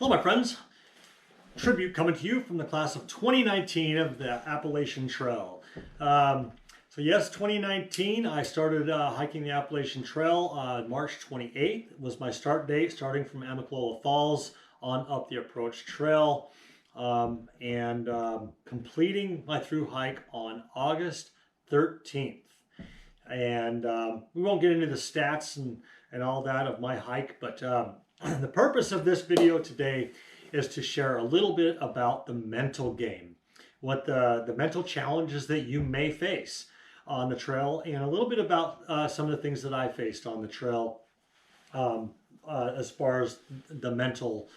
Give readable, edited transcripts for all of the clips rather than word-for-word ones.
Hello, my friends. Tribute coming to you from the class of 2019 of the Appalachian Trail. So yes, 2019, I started hiking the Appalachian Trail March 28th. Was my start date, starting from Amicalola Falls on up the approach trail, and completing my through hike on August 13th. And we won't get into the stats and all that of my hike, but the purpose of this video today is to share a little bit about the mental game, what the mental challenges that you may face on the trail, and a little bit about some of the things that I faced on the trail as far as the mental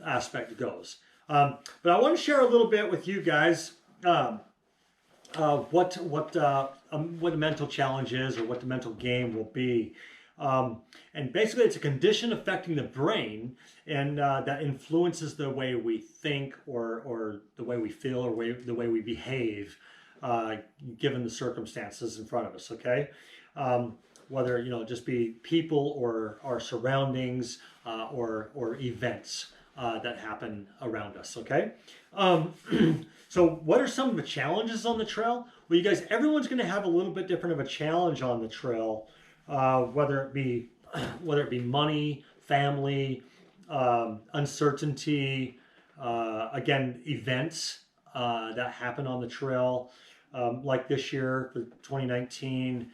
aspect goes. But I want to share a little bit with you guys what the mental challenge is, or what the mental game will be. And basically it's a condition affecting the brain, and that influences the way we think, or the way we feel, or the way we behave, given the circumstances in front of us, okay? Whether, just be people or our surroundings, or events that happen around us, okay? So what are some of the challenges on the trail? Well, you guys, everyone's going to have a little bit different of a challenge on the trail, whether it be money, family, uncertainty, again, events that happen on the trail. Like this year for 2019,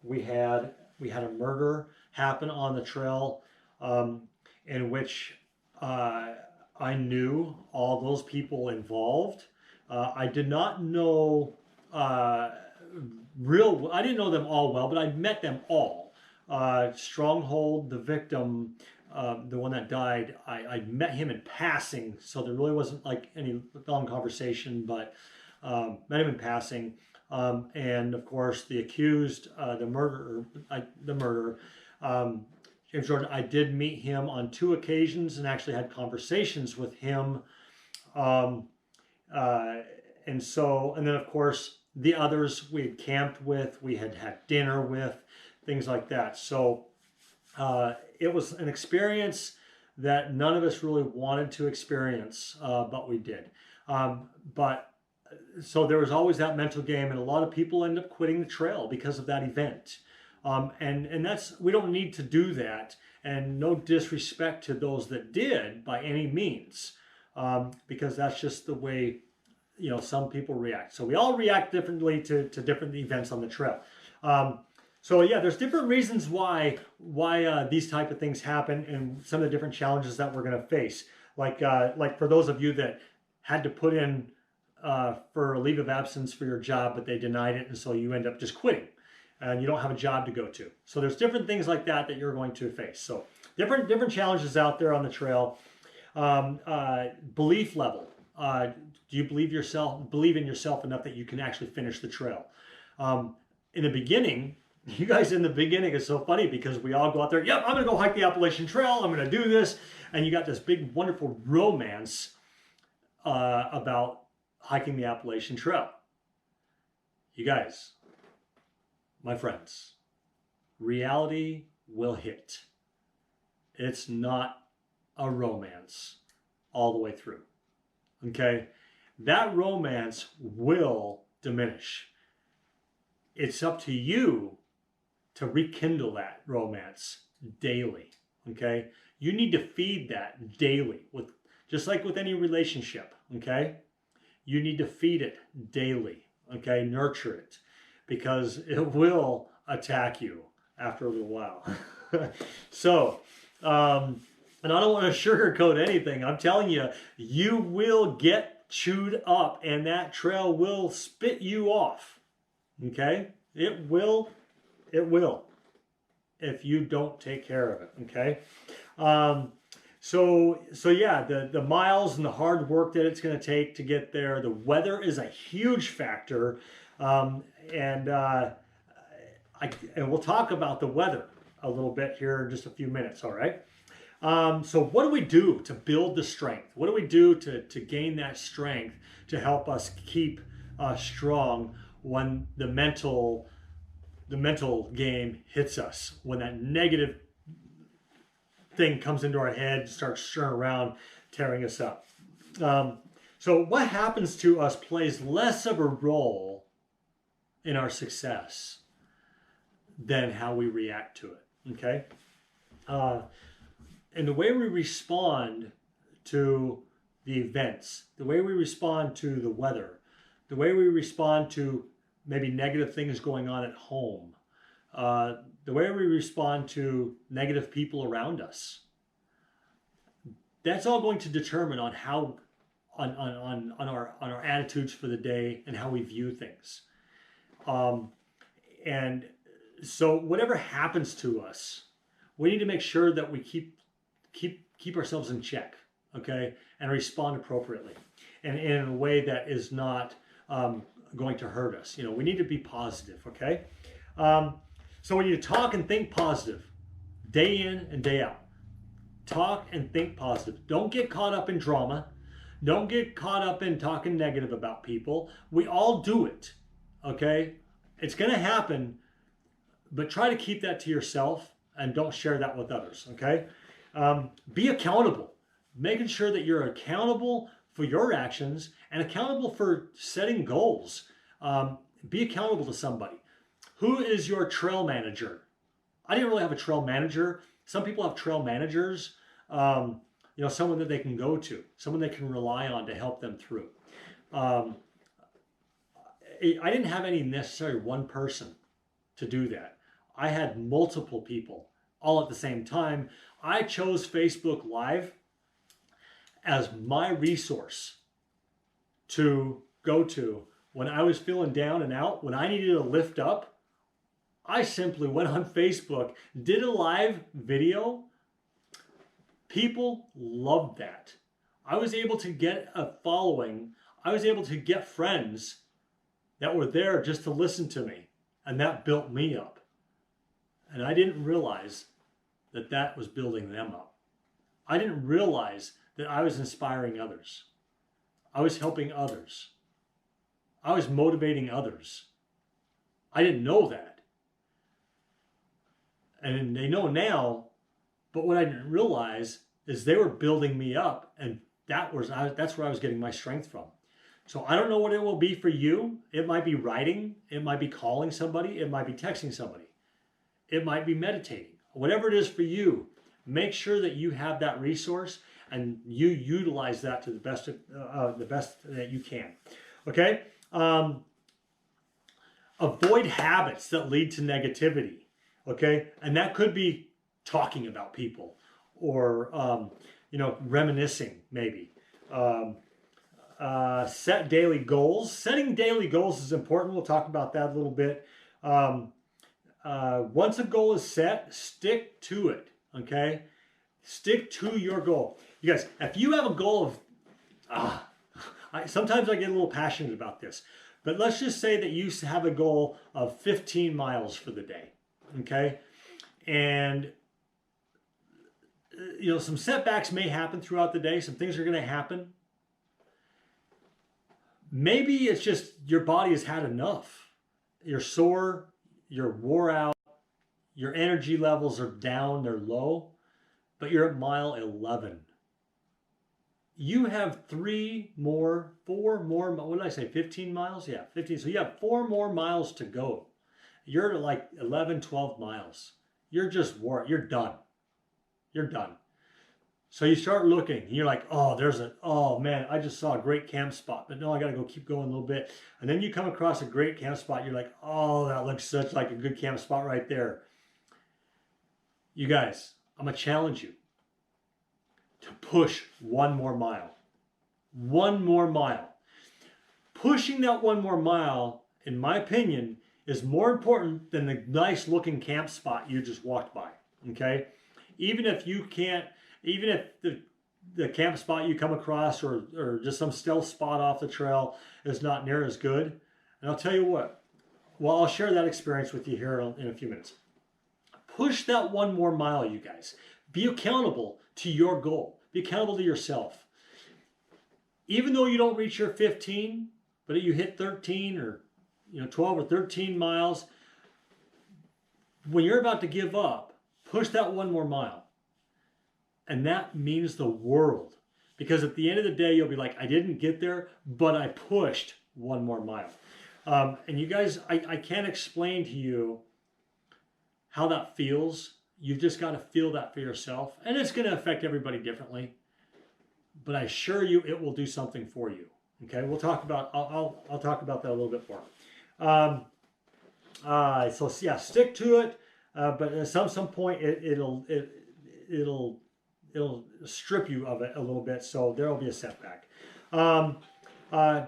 we had a murder happen on the trail, in which I knew all those people involved. I did not know I didn't know them all well, but I met them all. Stronghold, the victim, the one that died, I met him in passing, so there really wasn't like any long conversation, but met him in passing. And of course, the accused, the murderer, James Jordan, I did meet him on 2 occasions and actually had conversations with him. And then of course, the others we had camped with, we had had dinner with, things like that. So it was an experience that none of us really wanted to experience, but we did. So there was always that mental game, and a lot of people end up quitting the trail because of that event. And we don't need to do that, and no disrespect to those that did by any means, because that's just the way some people react. So we all react differently to different events on the trail. So yeah, there's different reasons why these type of things happen, and some of the different challenges that we're going to face. Like for those of you that had to put in for a leave of absence for your job, but they denied it, and so you end up just quitting, and you don't have a job to go to. So there's different things like that you're going to face. So different challenges out there on the trail. Belief level. Do you believe in yourself enough that you can actually finish the trail? In the beginning, you guys in the beginning is so funny, because we all go out there, yep, I'm going to go hike the Appalachian Trail, I'm going to do this. And you got this big, wonderful romance about hiking the Appalachian Trail. You guys, my friends, reality will hit. It's not a romance all the way through, okay? That romance will diminish. It's up to you to rekindle that romance daily, okay? You need to feed that daily, just like with any relationship, okay? You need to feed it daily, okay? Nurture it, because it will attack you after a little while. So, and I don't want to sugarcoat anything. I'm telling you, you will get chewed up, and that trail will spit you off, okay? It will, if you don't take care of it, okay? So yeah, the miles and the hard work that it's going to take to get there. The weather is a huge factor, and we'll talk about the weather a little bit here in just a few minutes, all right? So what do we do to build the strength? What do we do to gain that strength to help us keep strong when the mental game hits us, when that negative thing comes into our head, starts stirring around? tearing us up. So what happens to us plays less of a role in our success than how we react to it, okay? And the way we respond to the events, the way we respond to the weather, the way we respond to maybe negative things going on at home, the way we respond to negative people around us, that's all going to determine on how on our attitudes for the day and how we view things. And so whatever happens to us, we need to make sure that we keep ourselves in check, okay, and respond appropriately, and in a way that is not going to hurt us. You know, we need to be positive, okay. So when you talk and think positive, day in and day out, talk and think positive. Don't get caught up in drama. Don't get caught up in talking negative about people. We all do it, okay? It's going to happen, but try to keep that to yourself and don't share that with others, okay? Be accountable. Making sure that you're accountable for your actions and accountable for setting goals. Be accountable to somebody. Who is your trail manager? I didn't really have a trail manager. Some people have trail managers. You know, someone that they can go to, someone they can rely on to help them through. I didn't have any necessary one person to do that. I had multiple people all at the same time. I chose Facebook Live as my resource to go to when I was feeling down and out, when I needed to lift up. I simply went on Facebook, did a live video. People loved that. I was able to get a following. I was able to get friends that were there just to listen to me. And that built me up. And I didn't realize that that was building them up. I didn't realize that I was inspiring others. I was helping others. I was motivating others. I didn't know that. And they know now. But what I didn't realize is they were building me up, and that's where I was getting my strength from. So I don't know what it will be for you. It might be writing. It might be calling somebody. It might be texting somebody. It might be meditating. Whatever it is for you, make sure that you have that resource and you utilize that to the best that you can. Okay? Avoid habits that lead to negativity. Okay? And that could be talking about people or, you know, reminiscing maybe. Set daily goals. Setting daily goals is important. We'll talk about that a little bit. Once a goal is set, stick to it, okay? Stick to your goal. You guys, if you have a goal of, sometimes I get a little passionate about this, but let's just say that you have a goal of 15 miles for the day, okay? And, you know, some setbacks may happen throughout the day. Some things are going to happen. Maybe it's just your body has had enough. You're sore, you're wore out, your energy levels are down, they're low, but you're at mile 11. You have 4 more, what did I say, 15 miles? Yeah, 15. So you have 4 more miles to go. You're at like 11, 12 miles. You're just wore, you're done. You're done. So you start looking, and you're like, oh man, I just saw a great camp spot, but no, I got to go keep going a little bit. And then you come across a great camp spot. You're like, oh, that looks such like a good camp spot right there. You guys, I'm going to challenge you to push 1 more mile. 1 more mile. Pushing that 1 more mile, in my opinion, is more important than the nice looking camp spot you just walked by. Okay? Even if the camp spot you come across or just some stealth spot off the trail is not near as good. And I'll tell you what, well, I'll share that experience with you here in a few minutes. Push that 1 more mile, you guys. Be accountable to your goal. Be accountable to yourself. Even though you don't reach your 15, but you hit 13 or 12 or 13 miles, when you're about to give up, push that 1 more mile. And that means the world Because at the end of the day, you'll be like, I didn't get there, but I pushed one more mile. And you guys, I can't explain to you how that feels. You've just got to feel that for yourself. And it's going to affect everybody differently. But I assure you it will do something for you. Okay, we'll talk about, I'll talk about that a little bit more. So yeah, stick to it. But at some point, it'll strip you of it a little bit, so there will be a setback.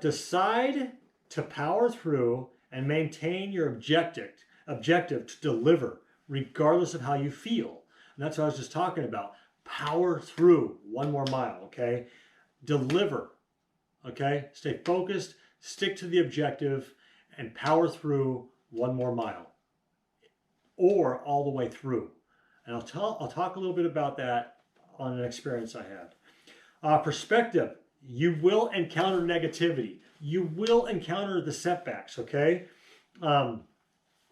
Decide to power through and maintain your objective to deliver, regardless of how you feel. And that's what I was just talking about. Power through one more mile, okay? Deliver, okay? Stay focused, stick to the objective, and power through one more mile, or all the way through. And I'll talk a little bit about that on an experience I had. Perspective. You will encounter negativity. You will encounter the setbacks, okay? And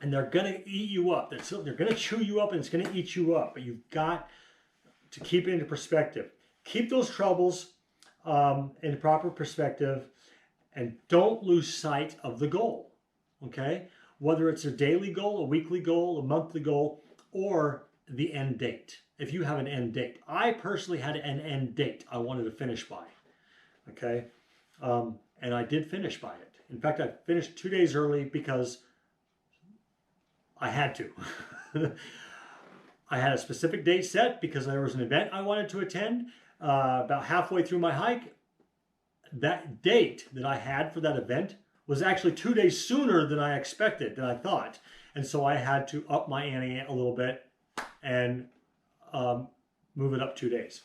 they're going to eat you up. They're going to chew you up and it's going to eat you up. But you've got to keep it into perspective. Keep those troubles in proper perspective and don't lose sight of the goal, okay? Whether it's a daily goal, a weekly goal, a monthly goal, or the end date. If you have an end date. I personally had an end date I wanted to finish by, okay? And I did finish by it. In fact, I finished 2 days early because I had to. I had a specific date set because there was an event I wanted to attend. About halfway through my hike, that date that I had for that event was actually 2 days sooner than I expected, than I thought. And so I had to up my ante a little bit and move it up 2 days.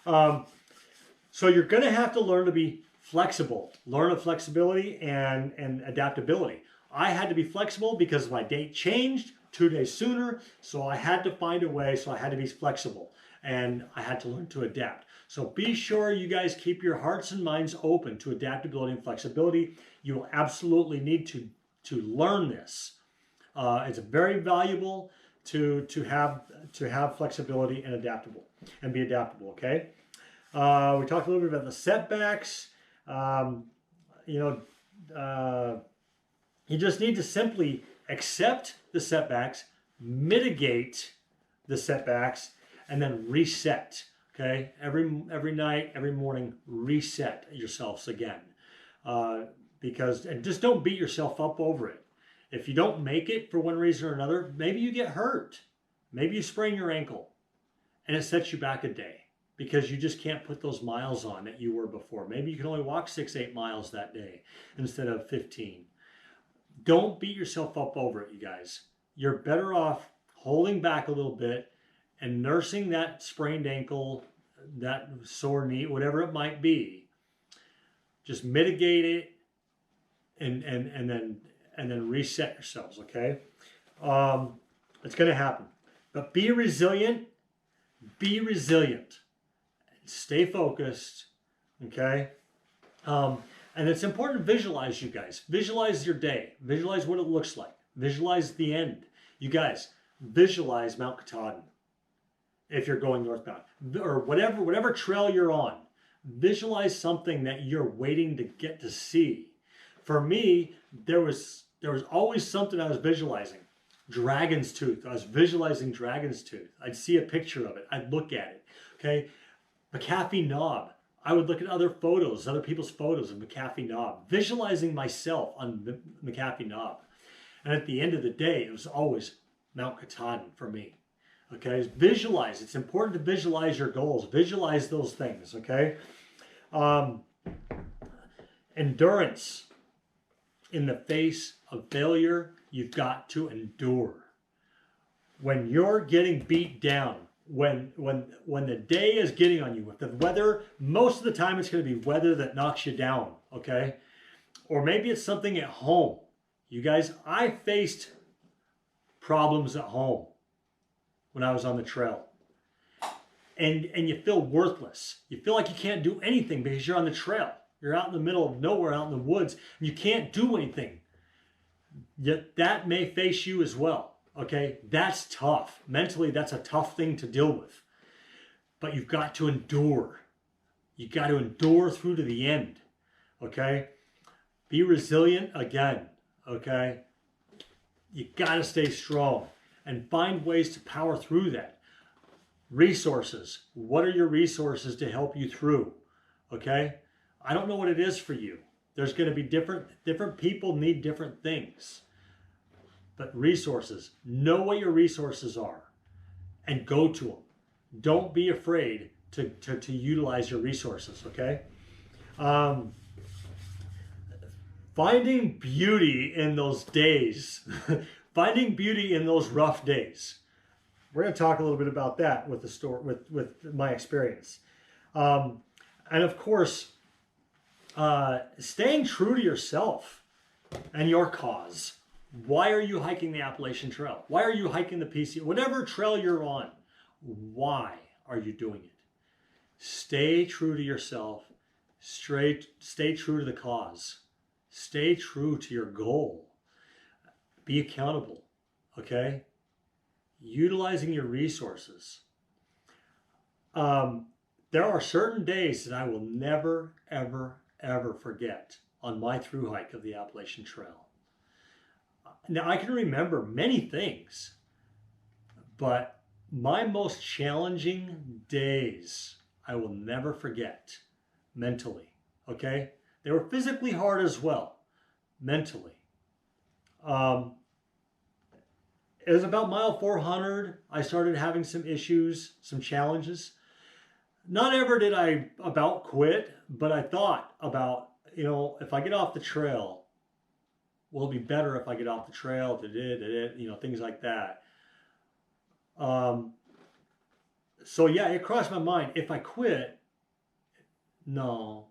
So you're going to have to learn to be flexible. Learn of flexibility and adaptability. I had to be flexible because my date changed 2 days sooner, so I had to find a way, so I had to be flexible. And I had to learn to adapt. So be sure you guys keep your hearts and minds open to adaptability and flexibility. You will absolutely need to learn this. It's very valuable to have flexibility and be adaptable. Okay. We talked a little bit about the setbacks. You just need to simply accept the setbacks, mitigate the setbacks, and then reset. Okay, every night, every morning, reset yourselves again. And just don't beat yourself up over it. If you don't make it for one reason or another, maybe you get hurt. Maybe you sprain your ankle and it sets you back a day because you just can't put those miles on that you were before. Maybe you can only walk 6-8 miles that day instead of 15. Don't beat yourself up over it, you guys. You're better off holding back a little bit and nursing that sprained ankle, that sore knee, whatever it might be. Just mitigate it and then reset yourselves, okay? It's going to happen. But be resilient. Be resilient. Stay focused, okay? And it's important to visualize, you guys. Visualize your day. Visualize what it looks like. Visualize the end. You guys, visualize Mount Katahdin if you're going northbound. Or whatever trail you're on. Visualize something that you're waiting to get to see. For me, there was always something I was visualizing. Dragon's Tooth. I was visualizing Dragon's Tooth. I'd see a picture of it. I'd look at it. Okay? McAfee Knob. I would look at other people's photos of McAfee Knob. Visualizing myself on McAfee Knob. And at the end of the day, it was always Mount Katahdin for me. Okay? Visualize. It's important to visualize your goals. Visualize those things. Okay? Endurance. In the face of failure, you've got to endure. When you're getting beat down, when the day is getting on you, with the weather, most of the time it's going to be weather that knocks you down, okay? Or maybe it's something at home. You guys, I faced problems at home when I was on the trail. And you feel worthless. You feel like you can't do anything because you're on the trail. You're out in the middle of nowhere, out in the woods, and you can't do anything. Yet that may face you as well, okay? That's tough. Mentally, that's a tough thing to deal with. But you've got to endure. You got to endure through to the end. Okay? Be resilient again. Okay? You got to stay strong and find ways to power through that. Resources. What are your resources to help you through? Okay? I don't know what it is for you. There's going to be different people need different things. But resources. Know what your resources are and go to them. Don't be afraid to utilize your resources, okay? Finding beauty in those days. Finding beauty in those rough days. We're going to talk a little bit about that with the story, with my experience. And of course, staying true to yourself and your cause. Why are you hiking the Appalachian Trail? Why are you hiking the PC? Whatever trail you're on, why are you doing it? Stay true to yourself. Stay true to the cause. Stay true to your goal. Be accountable, okay? Utilizing your resources. There are certain days that I will never, ever, ever forget on my through hike of the Appalachian Trail. Now, I can remember many things, but my most challenging days I will never forget mentally, okay? They were physically hard as well, mentally. It was about mile 400. I started having some issues, some challenges. Not ever did I about quit, but I thought about, if I get off the trail, will it be better if I get off the trail, things like that. So yeah, it crossed my mind. If I quit, no.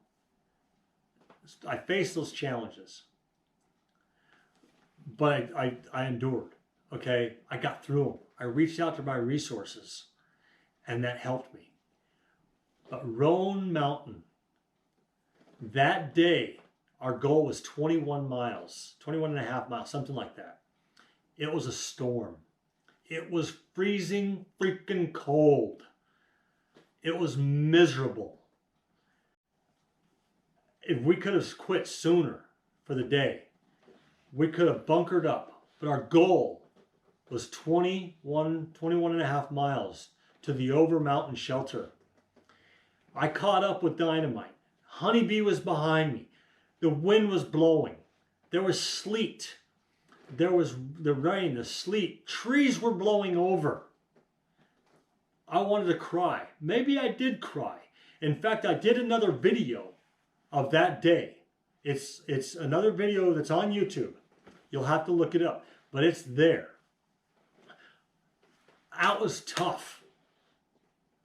I faced those challenges. But I endured, okay? I got through them. I reached out to my resources, and that helped me. But Roan Mountain, that day, our goal was 21 miles, 21 and a half miles, something like that. It was a storm. It was freezing freaking cold. It was miserable. If we could have quit sooner for the day, we could have bunkered up. But our goal was 21 and a half miles to the Over Mountain shelter. I caught up with Dynamite. Honeybee was behind me. The wind was blowing. There was sleet. There was the rain, the sleet. Trees were blowing over. I wanted to cry. Maybe I did cry. In fact, I did another video of that day. It's another video that's on YouTube. You'll have to look it up, but it's there. That was tough.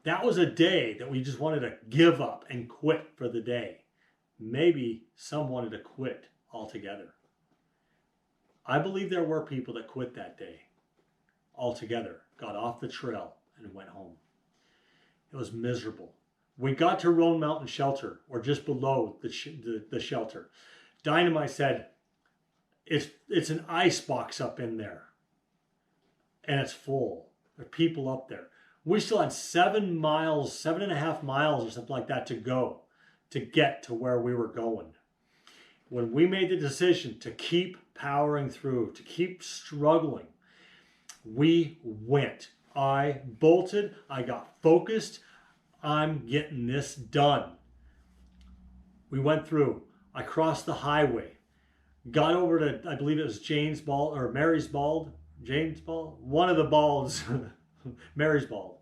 That was a day that we just wanted to give up and quit for the day. Maybe some wanted to quit altogether. I believe there were people that quit that day altogether, got off the trail and went home. It was miserable. We got to Roan Mountain Shelter, or just below the shelter. Dynamite said, it's an ice box up in there, and it's full. There are people up there. We still had 7.5 miles or something like that to go to get to where we were going. When we made the decision to keep powering through, to keep struggling, we went. I bolted. I got focused. I'm getting this done. We went through. I crossed the highway. Got over to, I believe it was James Bald, or Mary's Bald. James Bald? One of the balds. Mary's Bald.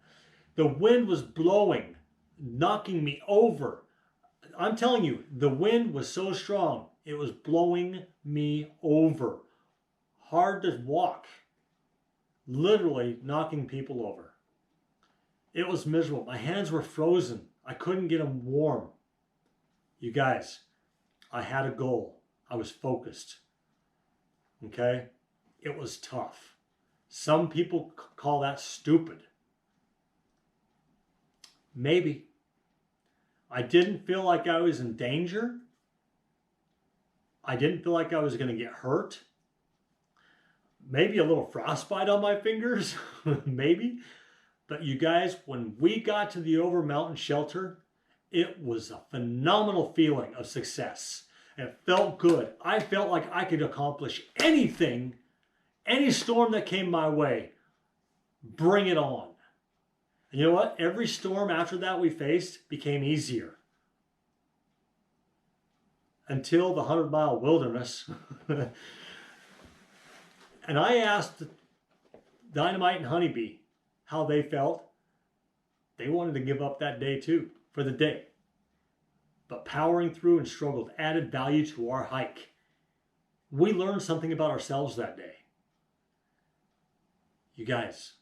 The wind was blowing, knocking me over. I'm telling you, the wind was so strong, it was blowing me over. Hard to walk. Literally knocking people over. It was miserable. My hands were frozen. I couldn't get them warm. You guys, I had a goal. I was focused. Okay? It was tough. Some people call that stupid. Maybe. I didn't feel like I was in danger. I didn't feel like I was going to get hurt. Maybe a little frostbite on my fingers. Maybe. But you guys, when we got to the Over Mountain Shelter, It was a phenomenal feeling of success. It felt good. I felt like I could accomplish anything, any storm that came my way. Bring it on. And you know what? Every storm after that we faced became easier. Until the 100-mile wilderness. And I asked Dynamite and Honeybee how they felt. They wanted to give up that day too, for the day. But powering through and struggled added value to our hike. We learned something about ourselves that day. You guys,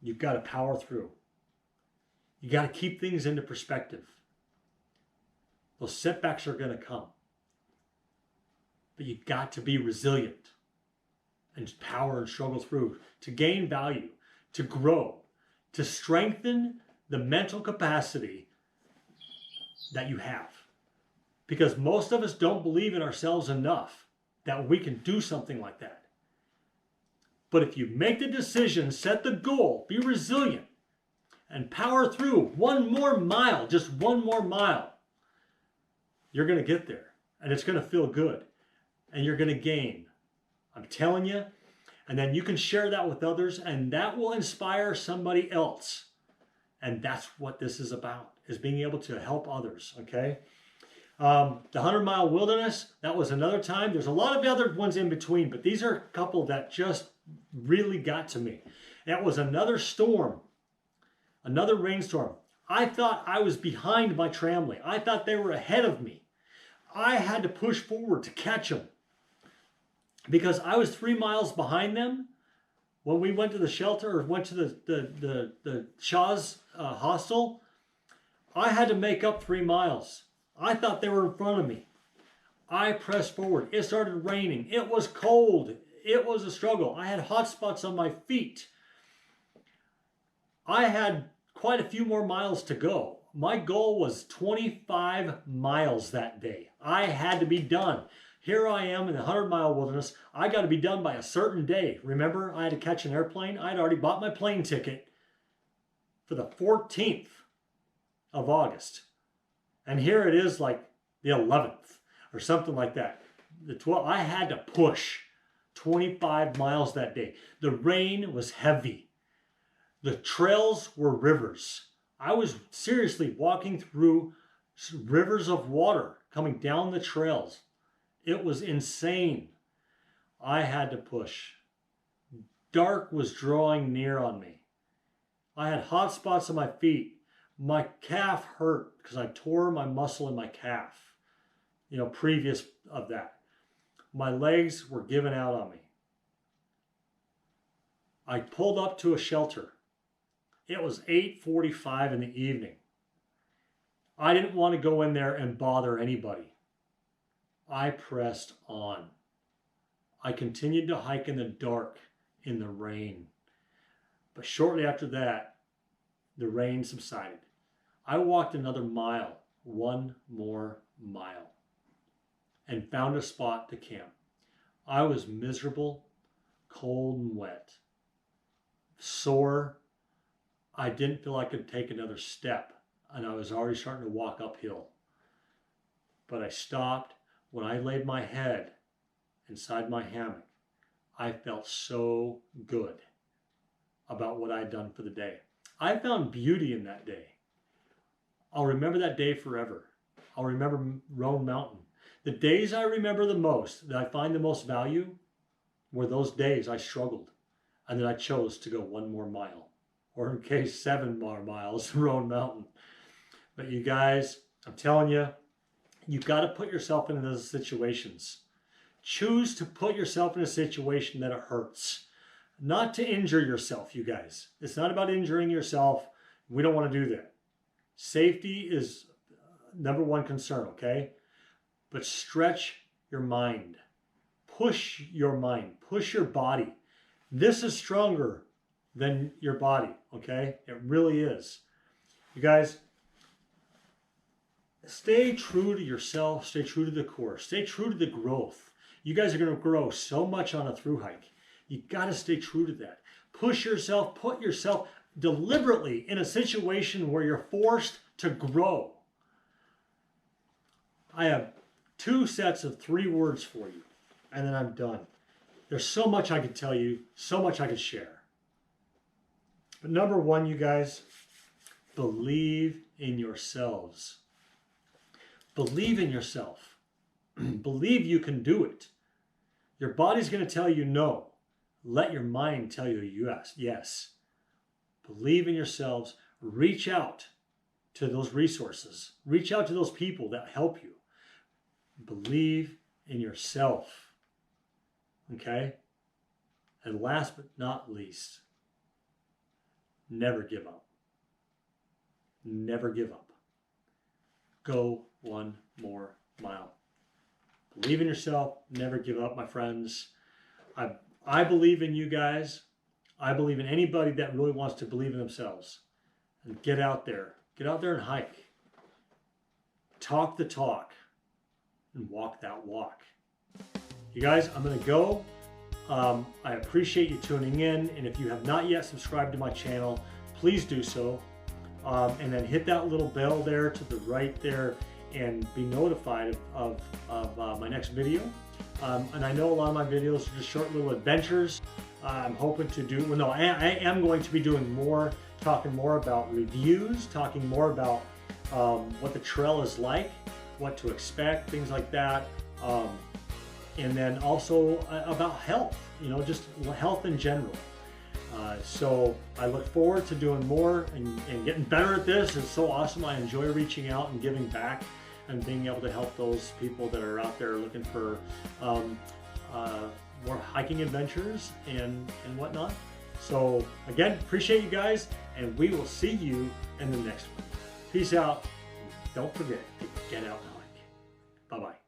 you've got to power through. You got to keep things into perspective. Those setbacks are going to come. But you've got to be resilient and power and struggle through to gain value, to grow, to strengthen the mental capacity that you have. Because most of us don't believe in ourselves enough that we can do something like that. But if you make the decision, set the goal, be resilient, and power through one more mile, just one more mile, you're going to get there. And it's going to feel good. And you're going to gain. I'm telling you. And then you can share that with others, and that will inspire somebody else. And that's what this is about, is being able to help others, okay? The 100-mile wilderness, that was another time. There's a lot of other ones in between, but these are a couple that just really got to me. That was another storm, another rainstorm. I thought I was behind my tramline. I thought they were ahead of me. I had to push forward to catch them because I was 3 miles behind them when we went to the shelter or went to the Shaw's hostel. I had to make up 3 miles. I thought they were in front of me. I pressed forward. It started raining. It was cold. It was a struggle. I had hot spots on my feet. I had quite a few more miles to go. My goal was 25 miles that day. I had to be done. Here I am in the 100-mile wilderness. I got to be done by a certain day. Remember, I had to catch an airplane. I had already bought my plane ticket for the 14th of August. And here it is like the 11th or something like that. The 12th, I had to push 25 miles that day. The rain was heavy. The trails were rivers. I was seriously walking through rivers of water coming down the trails. It was insane. I had to push. Dark was drawing near on me. I had hot spots on my feet. My calf hurt because I tore my muscle in my calf, previous of that. My legs were giving out on me. I pulled up to a shelter. It was 8:45 in the evening. I didn't want to go in there and bother anybody. I pressed on. I continued to hike in the dark, in the rain. But shortly after that, the rain subsided. I walked another mile, one more mile, and found a spot to camp. I was miserable, cold and wet, sore. I didn't feel I could take another step, and I was already starting to walk uphill. But I stopped. When I laid my head inside my hammock, I felt so good about what I had done for the day. I found beauty in that day. I'll remember that day forever. I'll remember Roan Mountain. The days I remember the most, that I find the most value, were those days I struggled and that I chose to go one more mile, or in case 7 more miles, Roan Mountain. But you guys, I'm telling you, you've got to put yourself into those situations. Choose to put yourself in a situation that it hurts. Not to injure yourself, you guys. It's not about injuring yourself. We don't want to do that. Safety is number one concern, okay? But stretch your mind. Push your mind. Push your body. This is stronger than your body, okay? It really is. You guys, stay true to yourself. Stay true to the course. Stay true to the growth. You guys are going to grow so much on a through hike. You got to stay true to that. Push yourself. Put yourself deliberately in a situation where you're forced to grow. I have 2 sets of 3 words for you, and then I'm done. There's so much I could tell you, so much I could share. But number 1, you guys, believe in yourselves. Believe in yourself. Believe you can do it. Your body's going to tell you no. Let your mind tell you yes. Yes. Believe in yourselves. Reach out to those resources. Reach out to those people that help you. Believe in yourself. Okay? And last but not least, never give up. Never give up. Go 1 more mile. Believe in yourself. Never give up, my friends. I believe in you guys. I believe in anybody that really wants to believe in themselves. And get out there. Get out there and hike. Talk the talk. And walk that walk. You guys, I'm going to go. I appreciate you tuning in. And if you have not yet subscribed to my channel, please do so. And then hit that little bell there to the right there and be notified of my next video. And I know a lot of my videos are just short little adventures. I'm hoping to do, well, no, I am going to be doing more, talking more about reviews, talking more about what the trail is like, what to expect, things like that. And then also about health, you know, just health in general. So I look forward to doing more and getting better at this. It's so awesome. I enjoy reaching out and giving back and being able to help those people that are out there looking for more hiking adventures and whatnot. So again, appreciate you guys, and we will see you in the next one. Peace out. Don't forget to get out and hike. Bye-bye.